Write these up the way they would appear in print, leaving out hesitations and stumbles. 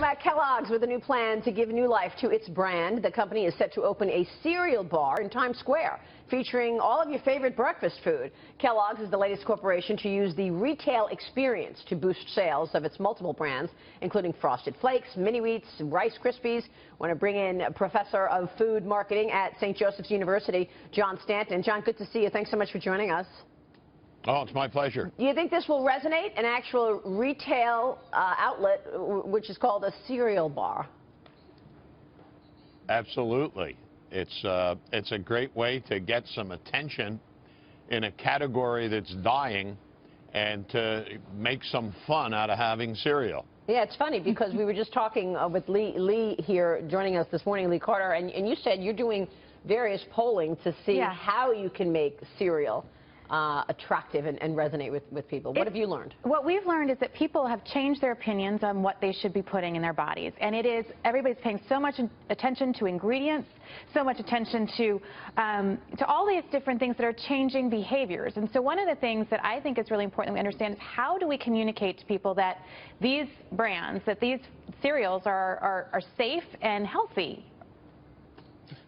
about Kellogg's with a new plan to give new life to its brand. The company is set to open a cereal bar in Times Square, featuring all of your favorite breakfast food. Kellogg's is the latest corporation to use the retail experience to boost sales of its multiple brands, including Frosted Flakes, Mini Wheats, Rice Krispies. I want to bring in a professor of food marketing at St. Joseph's University, John Stanton. John, good to see you. Thanks so much for joining us. Oh, it's my pleasure. Do you think this will resonate? An actual retail outlet, which is called a cereal bar. Absolutely. It's a great way to get some attention in a category that's dying and to make some fun out of having cereal. Yeah, it's funny because we were just talking with Lee here, joining us this morning, Lee Carter, and you said you're doing various polling to see how you can make cereal attractive and resonate with people. What have you learned? What we've learned is that people have changed their opinions on what they should be putting in their bodies. And everybody's paying so much attention to ingredients, so much attention to all these different things that are changing behaviors. And so one of the things that I think is really important that we understand is how do we communicate to people that these brands, that these cereals are safe and healthy.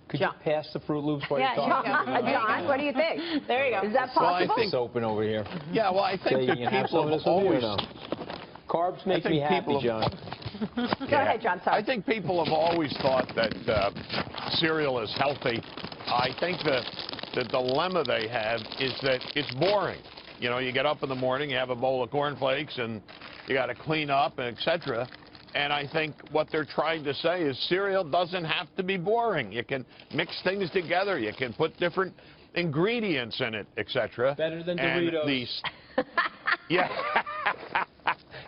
Could you pass the Fruit Loops while you're talking? John, what do you think? There you go. Is that possible? Well, I think, it's open over here. Yeah, well, I think that people have always... Carbs make me happy, John. Go ahead, John. Sorry. I think people have always thought that cereal is healthy. I think the dilemma they have is that it's boring. You know, you get up in the morning, you have a bowl of cornflakes, and you got to clean up, and etc. And I think what they're trying to say is cereal doesn't have to be boring. You can mix things together. You can put different ingredients in it, etc. Better than Doritos. Yeah.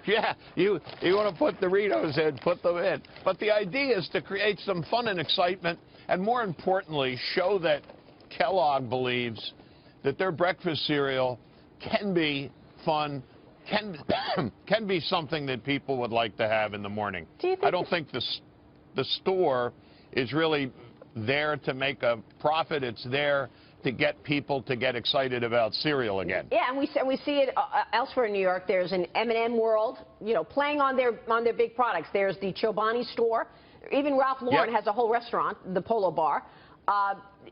Yeah, you want to put Doritos in, put them in. But the idea is to create some fun and excitement, and more importantly, show that Kellogg believes that their breakfast cereal can be fun, can be something that people would like to have in the morning. I don't think the store is really there to make a profit. It's there to get people to get excited about cereal again. Yeah, and we see it elsewhere in New York. There's an M&M World, you know, playing on their big products. There's the Chobani store. Even Ralph Lauren has a whole restaurant, the Polo Bar.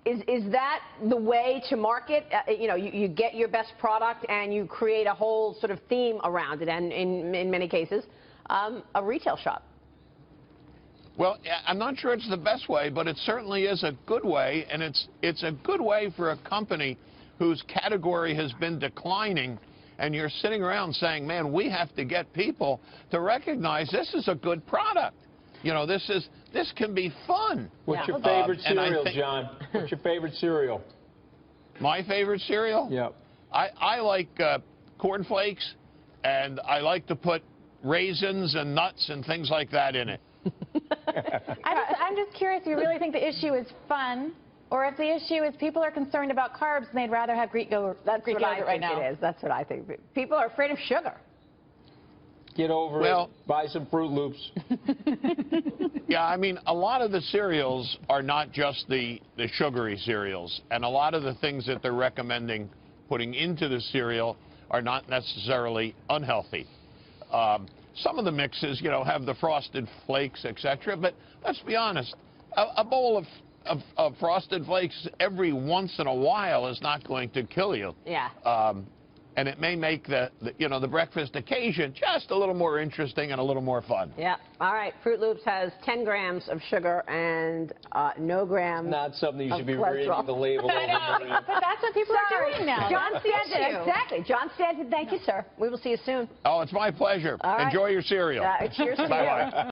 Is that the way to market? You know, you get your best product and you create a whole sort of theme around it, and in many cases, a retail shop. Well, I'm not sure it's the best way, but it certainly is a good way, and it's a good way for a company whose category has been declining, and you're sitting around saying, man, we have to get people to recognize this is a good product. You know, this can be fun. What's your favorite cereal, John? What's your favorite cereal? My favorite cereal? Yeah. I like cornflakes, and I like to put raisins and nuts and things like that in it. I'm just curious if you really think the issue is fun, or if the issue is people are concerned about carbs and they'd rather have Greek yogurt right now. It is. That's what I think. People are afraid of sugar. Get over it. Buy some Fruit Loops. Yeah, I mean, a lot of the cereals are not just the sugary cereals, and a lot of the things that they're recommending putting into the cereal are not necessarily unhealthy. Some of the mixes, you know, have the Frosted Flakes, etc. But let's be honest, a bowl of Frosted Flakes every once in a while is not going to kill you. Yeah. And it may make the breakfast occasion just a little more interesting and a little more fun. Yeah. All right. Fruit Loops has 10 grams of sugar and no grams. Not something you should be reading the label over. But that's what people are doing now. John Stanton, exactly. John Stanton, thank you, sir. We will see you soon. Oh, it's my pleasure. Enjoy your cereal. Cheers to you. Bye-bye.